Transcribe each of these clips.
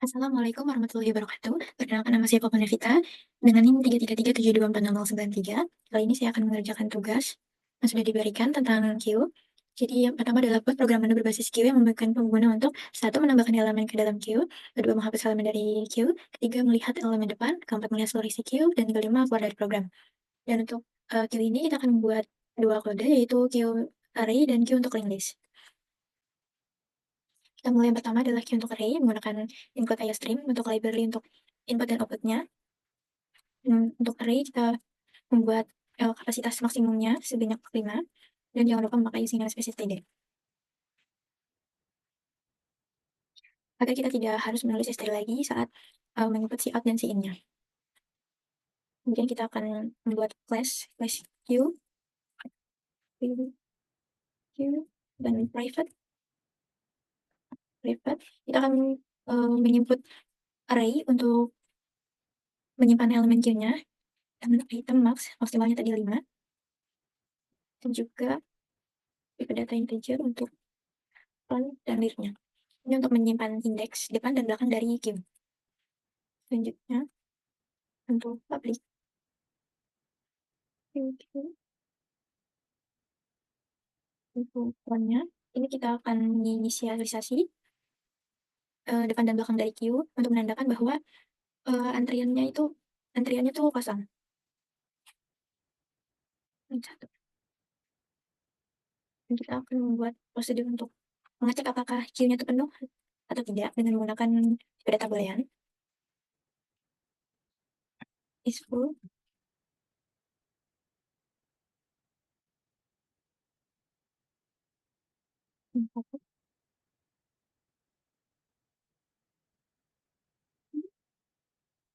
Assalamualaikum warahmatullahi wabarakatuh. Perkenalkan nama saya Poponevita dengan NIM 333724093. Kali ini saya akan mengerjakan tugas yang sudah diberikan tentang Q. Jadi yang pertama adalah buat program menu berbasis Q yang memungkinkan pengguna untuk satu menambahkan elemen ke dalam Q, kedua menghapus elemen dari Q, ketiga melihat elemen depan, keempat melihat seluruh isi Q, dan kelima keluar dari program. Dan untuk Q ini kita akan membuat dua kode yaitu Q array dan Q untuk linked list. Kita mulai yang pertama adalah Q untuk array menggunakan input IOStream untuk library untuk input dan outputnya. Untuk array kita membuat kapasitas maksimumnya sebanyak 5 dan jangan lupa memakai single spaces TD. Agar kita tidak harus menulis std lagi saat menginput si out dan si in-nya. Kemudian kita akan membuat class Q, dan private. Kita akan menginput array untuk menyimpan elemen Q-nya, elemen item maksimalnya tadi 5, dan juga tipe data integer untuk front dan rear-nya. Ini untuk menyimpan indeks depan dan belakang dari Q. Selanjutnya, untuk public untuk frontnya, ini kita akan menginisialisasi depan dan belakang dari Q untuk menandakan bahwa antriannya itu kosong. Satu. Dan kita akan membuat prosedur untuk mengecek apakah Q-nya itu penuh atau tidak dengan menggunakan tipe data boolean is full.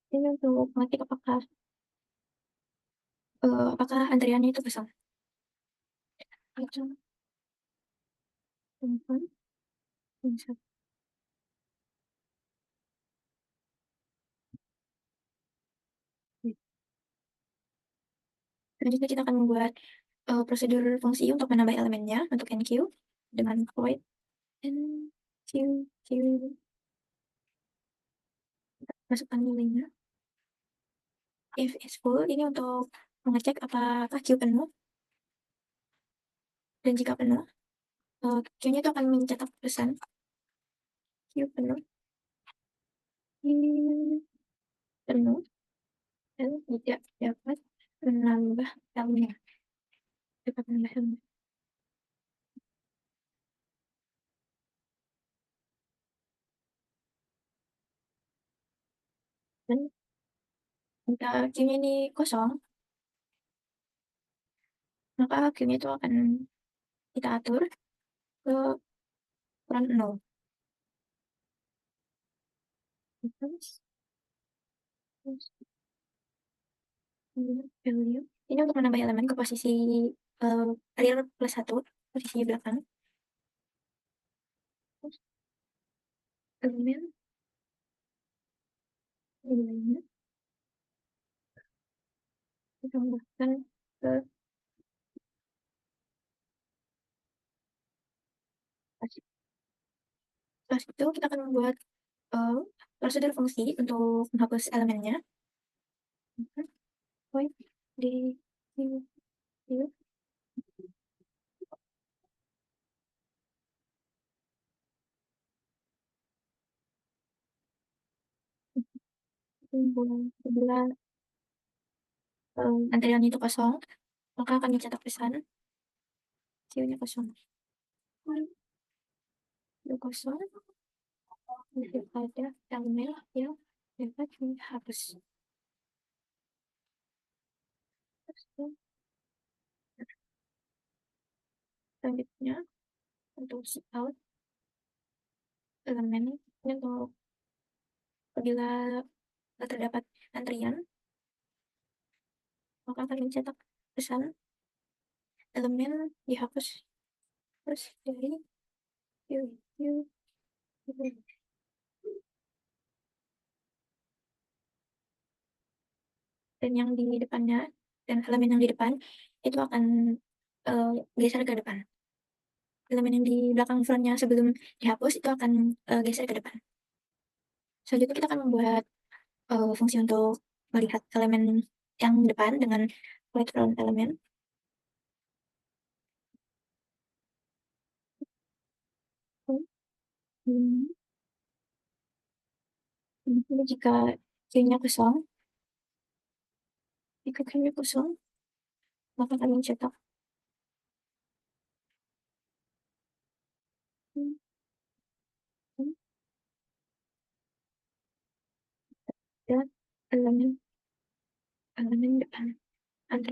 Ini untuk mengecek apakah antriannya itu kosong. Selanjutnya kita akan membuat prosedur fungsi untuk menambah elemennya untuk NQ dengan void NQ, masukkan nilainya. If is full, ini untuk mengecek apakah Q penuh, dan jika penuh, Q-nya itu akan mencetak pesan Q penuh, penuh, dan tidak dapat menambah elemen. Dan jika Q-nya ini kosong, maka Q-nya itu akan kita atur ke ukuran 0. Value. Ini untuk menambah elemen ke posisi real plus 1, posisi belakang. Elemen nilainya ditambahkan ke pasif. Setelah itu kita akan membuat prosedur fungsi untuk menghapus elemennya. Void di bila antrian itu kosong, maka akan dicetak pesan Q-nya kosong. Q kosong daripada elemen yang dapat dihapus. Selanjutnya untuk si out elemen ini untuk apabila terdapat antrian, maka akan mencetak pesan elemen dihapus terus dari Q. Dan yang di depannya dan elemen yang di depan itu akan geser ke depan. Elemen yang di belakang frontnya sebelum dihapus itu akan geser ke depan. Selanjutnya kita akan membuat fungsi untuk melihat elemen yang depan dengan flat front element. Hmm, ini jika queue-nya kosong, maka kami mencetak hmm, hmm, dan elemen elemen depan. Nanti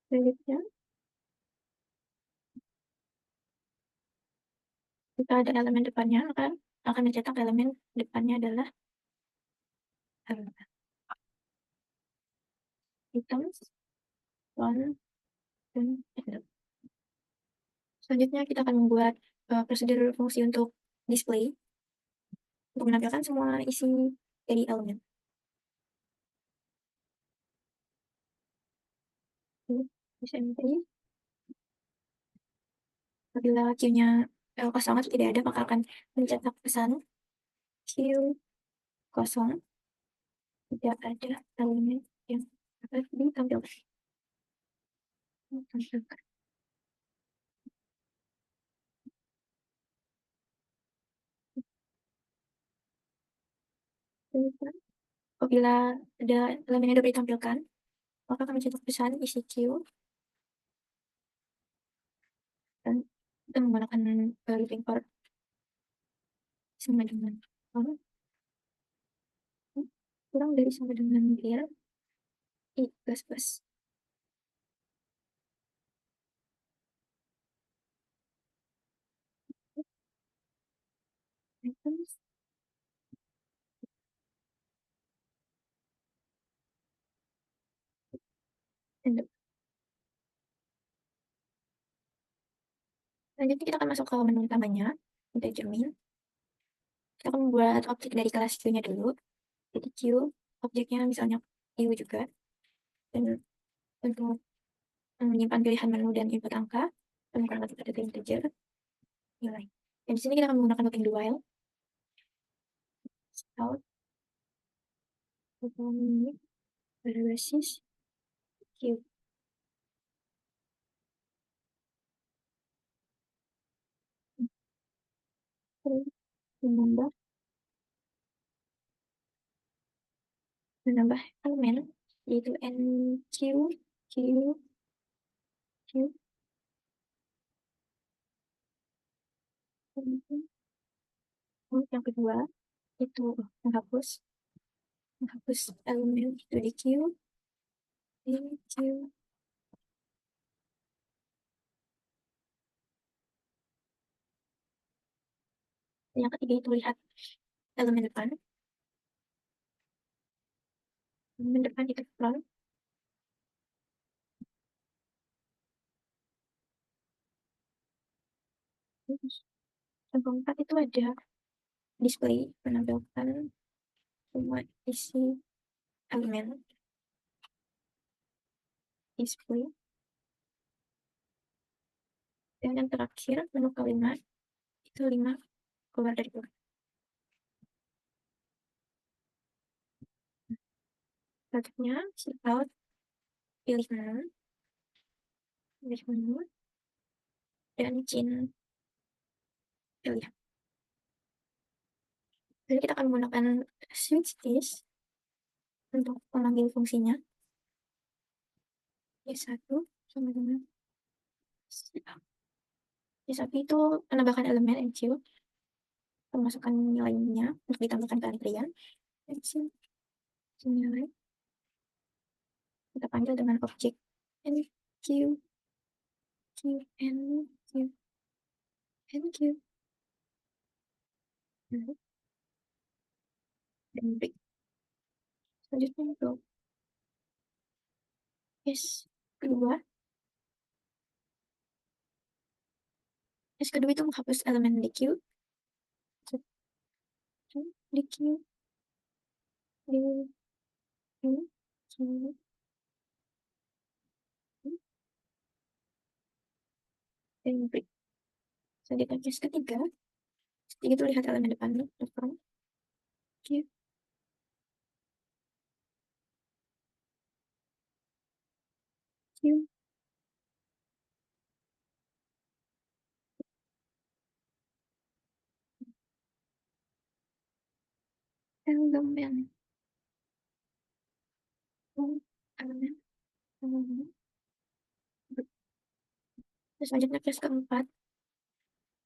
selanjutnya jika ada elemen depannya, maka akan mencetak elemen depannya adalah items, one, dan end. Selanjutnya kita akan membuat prosedur fungsi untuk display untuk menampilkan semua isi dari elemen. Bisa entry. Apabila queue-nya kosong atau tidak ada, maka akan mencetak pesan queue kosong, tidak ada elemen yang dapat ditampilkan. Apabila ada elemen yang dapat ditampilkan, maka akan mencetak pesan isi queue dan kita menggunakan looping for sama dengan kurang dari sama dengan clear i plus plus items and selanjutnya kita akan masuk ke menu utamanya untuk cermin. Kita akan membuat objek dari kelas queue-nya dulu. Jadi queue objeknya misalnya queue juga, dan untuk menyimpan pilihan menu dan input angka kita menggunakan metode integer nilai. Dan di sini kita akan menggunakan looping do while out berbasis queue menambah menambah elemen yaitu nq q q. Yang kedua itu menghapus elemen itu di queue di queue. Yang ketiga itu lihat elemen depan itu front. Yang keempat itu ada display menampilkan semua isi elemen display. Dan yang terakhir menu kelima itu 5 keluar dari keluar. Selanjutnya out pilih menu dan chain pilih. Jadi kita akan menggunakan switch this untuk memanggil fungsinya Y1 sama dengan Y1 itu menambahkan elemen NQ, memasukkan nilainya untuk ditambahkan ke antrian. Nilai kita panggil dengan objek NQ Q NQ NQ dan break. Selanjutnya untuk S kedua itu menghapus elemen DQ DQ DQ dan break. Selanjutnya case ketiga itu lihat elemen depannya, depan, Q, Q, elemen, elemen, elemen. Terus selanjutnya case keempat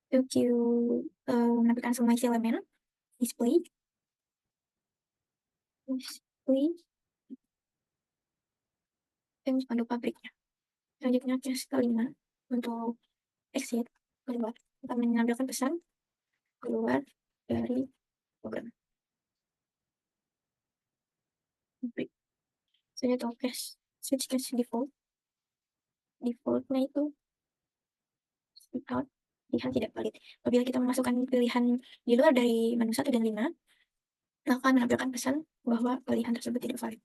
itu Q menampilkan semua isi elemen, display, display, dan spanduk pabriknya. Selanjutnya case kelima untuk exit, keluar, akan menampilkan pesan keluar dari program. Break. Selanjutnya case switch case default, defaultnya itu out, pilihan tidak valid. Apabila kita memasukkan pilihan di luar dari menu 1 dan 5, maka akan menampilkan pesan bahwa pilihan tersebut tidak valid.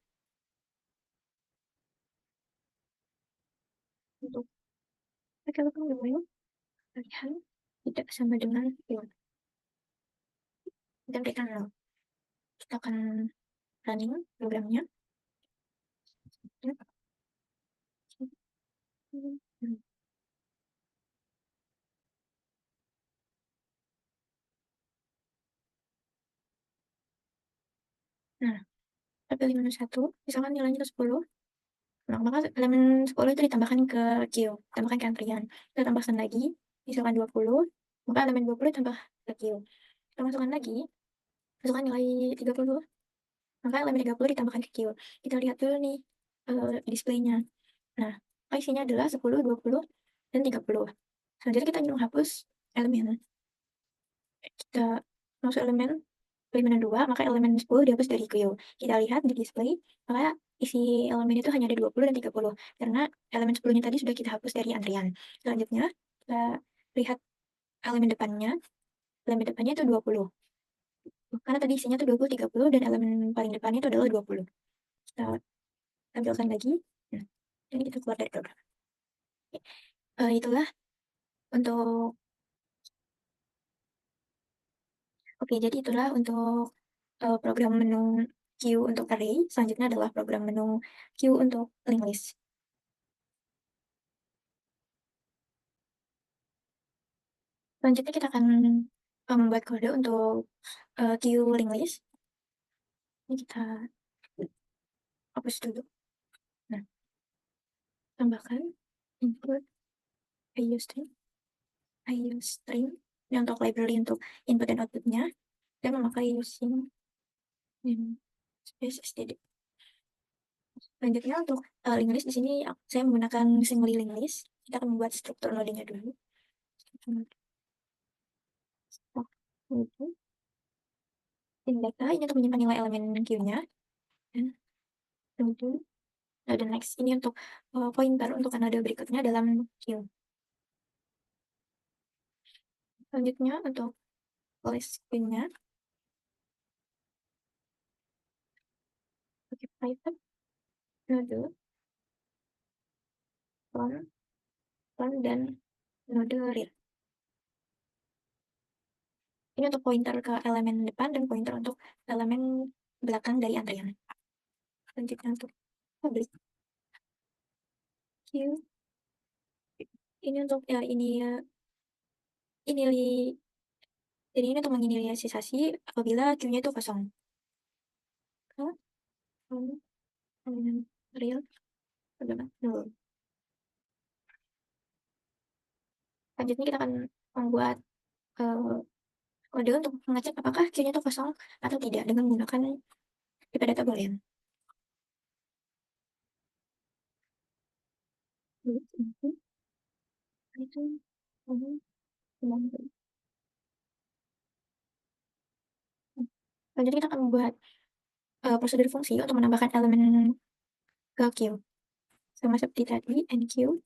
Untuk algoritma domain, pilihan tidak sama dengan pilihan. Dan berikan 0. Kita akan running programnya. Nah, kita pilih menu 1, misalkan nilainya itu 10, maka elemen 10 itu ditambahkan ke queue, tambahkan ke antrian. Kita tambahkan lagi, misalkan 20, maka elemen 20 tambah ke queue. Kita masukkan lagi, masukkan nilai 30, maka elemen 30 ditambahkan ke queue. Kita lihat dulu nih displaynya. Nah, isinya adalah 10, 20, dan 30. Selanjutnya kita ingin menghapus elemen. Kita masuk elemen, pilih menu 2, maka elemen 10 dihapus dari queue. Kita lihat di display, maka isi elemen itu hanya ada 20 dan 30, karena elemen 10-nya tadi sudah kita hapus dari antrian. Selanjutnya, kita lihat elemen depannya itu 20. Karena tadi isinya itu 20, 30, dan elemen paling depannya itu adalah 20. Kita tampilkan lagi. Nah, jadi kita keluar dari program. Itulah untuk jadi itulah untuk program menu queue untuk array. Selanjutnya adalah program menu queue untuk linked list. Selanjutnya kita akan membuat kode untuk queue linked list. Ini kita hapus dulu. Nah, tambahkan input IOString, ini untuk library untuk input dan outputnya, dan memakai using space std. Selanjutnya untuk linked list di sini saya menggunakan single linked list. Kita akan membuat struktur nodenya dulu. In data ini untuk menyimpan nilai elemen queue-nya, dan tentu dan next ini untuk pointer untuk node berikutnya dalam queue. Selanjutnya untuk list queue-nya, pakai private node from dan node real. Ini untuk pointer ke elemen depan dan pointer untuk elemen belakang dari antrian. Selanjutnya untuk public queue, ini untuk jadi ini untuk menginisialisasi apabila queue-nya itu kosong. Elemen real adalah 0. Selanjutnya kita akan membuat kode untuk mengecek apakah queue-nya itu kosong atau tidak dengan menggunakan pipa data boolean. Selanjutnya kita akan membuat prosedur fungsi untuk menambahkan elemen ke queue. Sama seperti tadi, enqueue,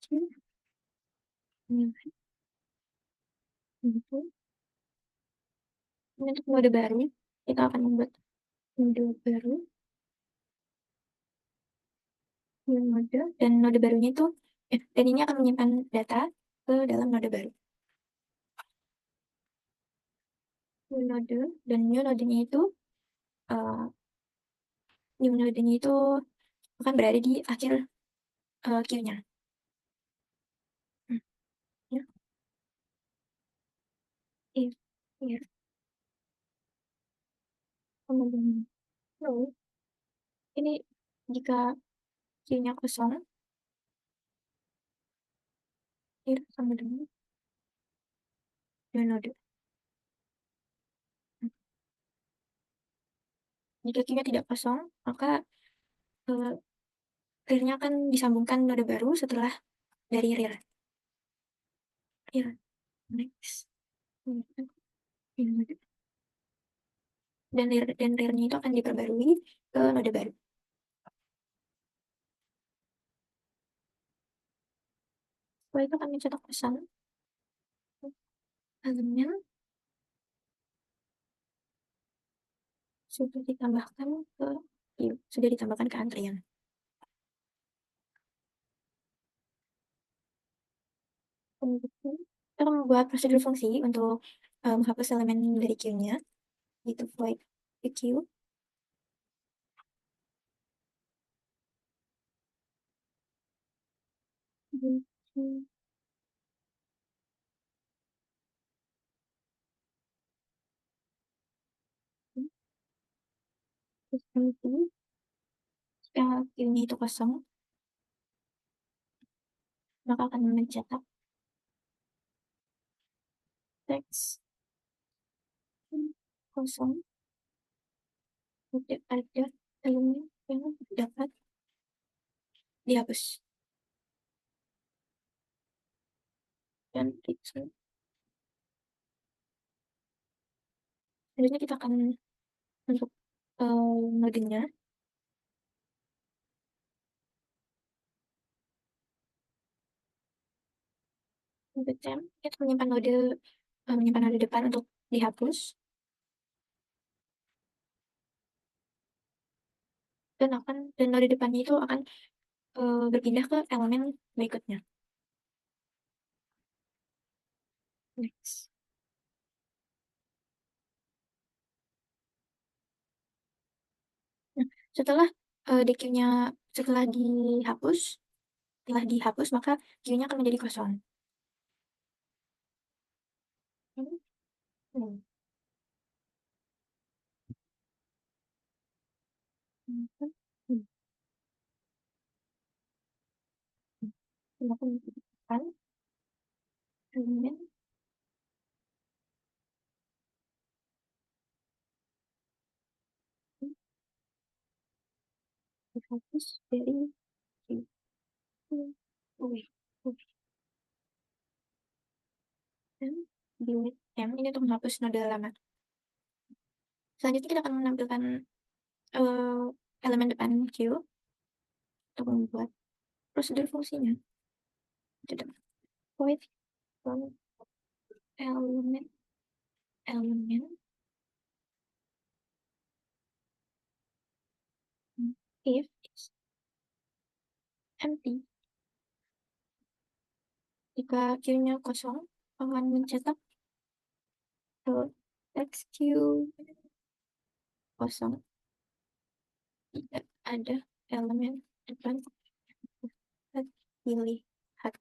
queue, itu. Ini untuk mode baru, kita akan membuat mode baru, new mode, dan mode barunya itu Ya, dan ini akan menyimpan data ke dalam node baru. New node dan new node-nya itu uh, new node-nya itu akan berada di akhir queue-nya. Hmm, ya, if here kemudian no, ini jika queue-nya kosong, here sama dengan new node. Hmm, jika queue-nya tidak kosong, maka uh, rear-nya akan disambungkan node baru setelah dari rear. Here, next. Hmm, new node. Dan rear-nya itu akan diperbarui ke node baru. Setelah itu akan mencetak pesan elemen sudah ditambahkan ke queue, sudah ditambahkan ke antrian. Kemudian kita akan membuat prosedur fungsi untuk menghapus elemen dari queue-nya, yaitu void the queue. Hmm, terus nanti jika queue-nya itu kosong, maka akan mencetak teks kosong, tidak ada elemen yang dapat dihapus. Dan itu selanjutnya kita akan untuk nodenya untuk temp kita menyimpan node depan untuk dihapus, dan node depannya itu akan berpindah ke elemen berikutnya. Next. Nah, setelah di queue-nya setelah dihapus maka queue-nya akan menjadi kosong. Hmm, hmm, hmm, hmm, hmm. Kenapa dihapuskan elemen dihapus dari queue? Hmm, wait, wait, dan delete M ini untuk menghapus node lama. Selanjutnya kita akan menampilkan eh, elemen depan queue untuk membuat prosedur fungsinya. Tidak. Void from elemen elemen if it's empty. Jika queue-nya kosong, akan mencetak text queue kosong, tidak ada elemen depan dilihat.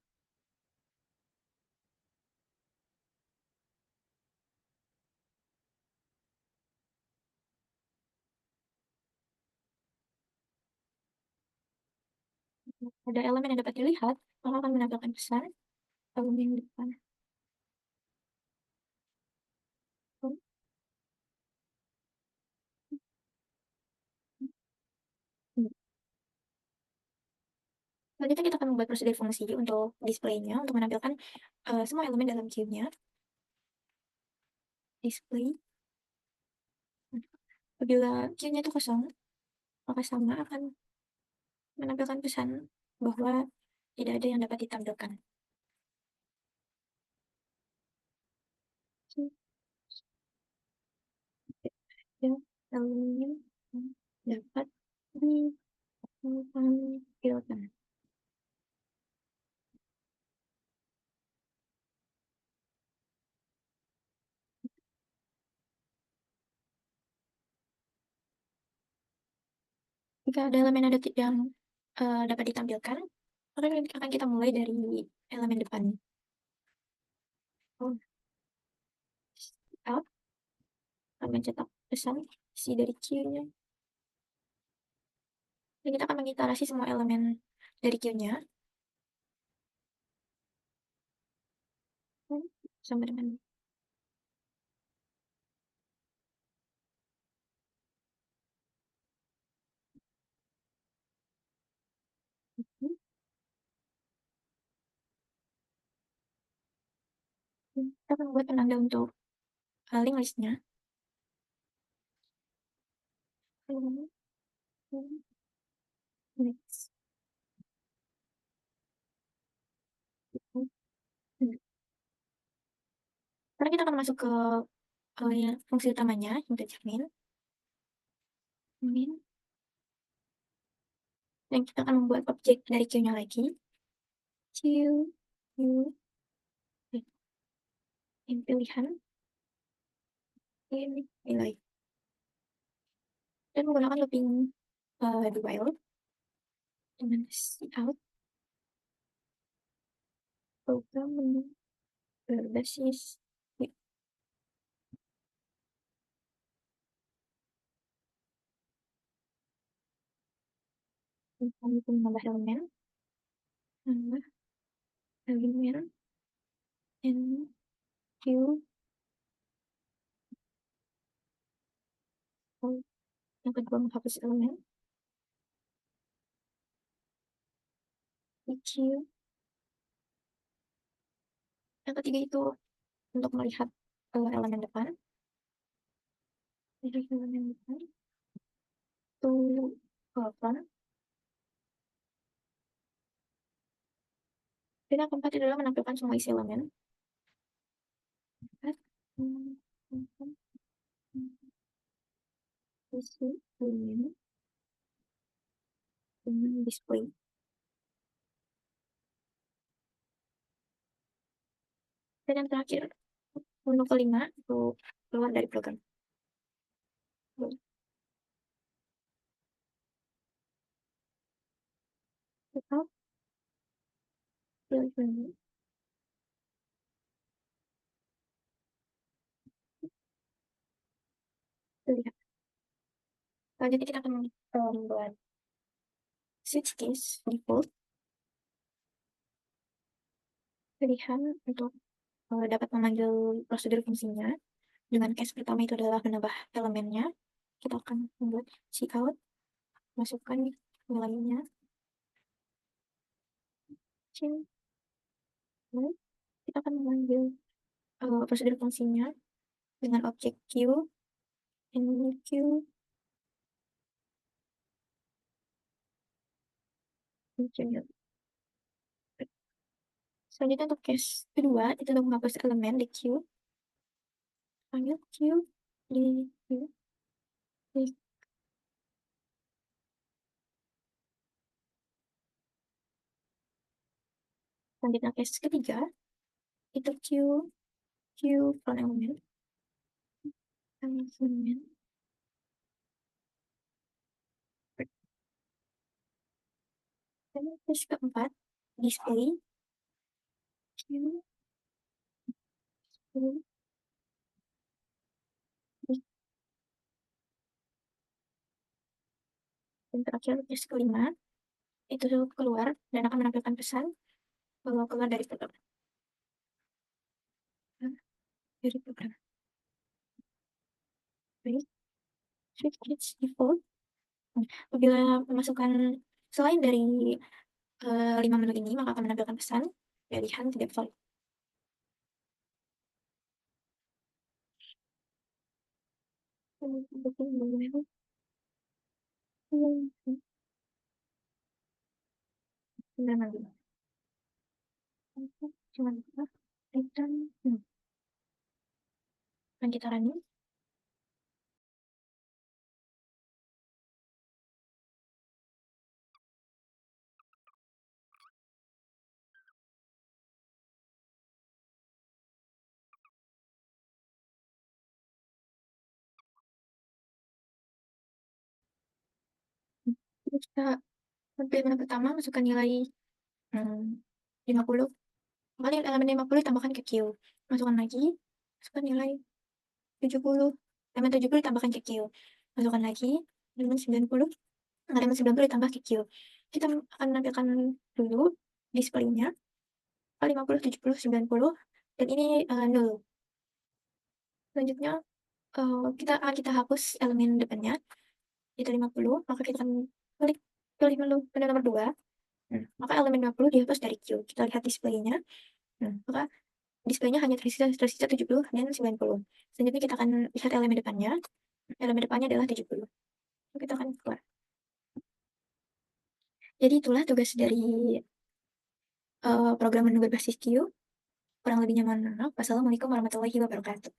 Ada elemen yang dapat dilihat, maka akan menampilkan pesan elemen depan. Selanjutnya kita akan membuat prosedur fungsi untuk display-nya, untuk menampilkan semua elemen dalam queue-nya. Display. Apabila queue-nya itu kosong, maka sama akan menampilkan pesan bahwa tidak ada yang dapat ditampilkan. Ya, elemen yang dapat ditampilkan. Jika ada elemen adaptif yang dapat ditampilkan, maka akan kita mulai dari elemen depan. Oh, out, mencetak pesan isi dari queue-nya. Dan kita akan mengiterasi semua elemen dari queue-nya sama dengan ini. Kita akan membuat penanda untuk link list-nya. Next. Sekarang kita akan masuk ke fungsi utamanya, integer min, dan kita akan membuat objek dari queue-nya lagi. Queue, queue, in pilihan, in nilai. Dan menggunakan looping do while dengan cout program menu berbasis untuk menambah elemen, nambah elemen, and queue, yang kedua menghapus elemen, queue, yang ketiga itu untuk melihat elemen depan, elemen depan, to front, dan yang keempat adalah menampilkan semua isi elemen. Isi elemen dengan display. Dan yang terakhir, menu kelima untuk keluar dari program. Tetap pilih menu. Lihat. Selanjutnya kita akan membuat switch case default. Pilihan untuk dapat memanggil prosedur fungsinya. Dengan case pertama itu adalah menambah elemennya. Kita akan membuat cout, masukkan nilainya. Kita akan memanggil prosedur fungsinya dengan objek queue, and queue, selanjutnya untuk case kedua itu untuk menghapus elemen di queue, panggil queue di queue, di. Selanjutnya case ketiga itu queue from element, elemen. Dan case keempat display queue, queue, dan terakhir case kelima itu keluar dan akan menampilkan pesan bahwa keluar dari program. Baik, switch default. Apabila memasukkan selain dari 5 menu ini, maka akan menampilkan pesan pilihan tidak valid. Dan kita running. Kita elemen pertama masukkan nilai, 50, maka elemen 50 ditambahkan ke Q. Masukkan lagi, masukkan nilai 70, elemen 70 ditambahkan ke Q. Masukkan lagi, elemen 90, elemen 90 ditambah ke Q. Kita akan menampilkan dulu displaynya 50, 70, 90, dan ini, 0. Selanjutnya, kita hapus elemen depannya, itu 50, maka kita akan klik pilih menu nomor 2, maka elemen 50 dihapus dari Q. Kita lihat displaynya, maka displaynya hanya tersisa 70 dan 90. Selanjutnya kita akan lihat elemen depannya adalah 70. Kita akan keluar. Jadi itulah tugas dari, program menu berbasis Q. Kurang lebihnya mohon maaf. Wassalamualaikum warahmatullahi wabarakatuh.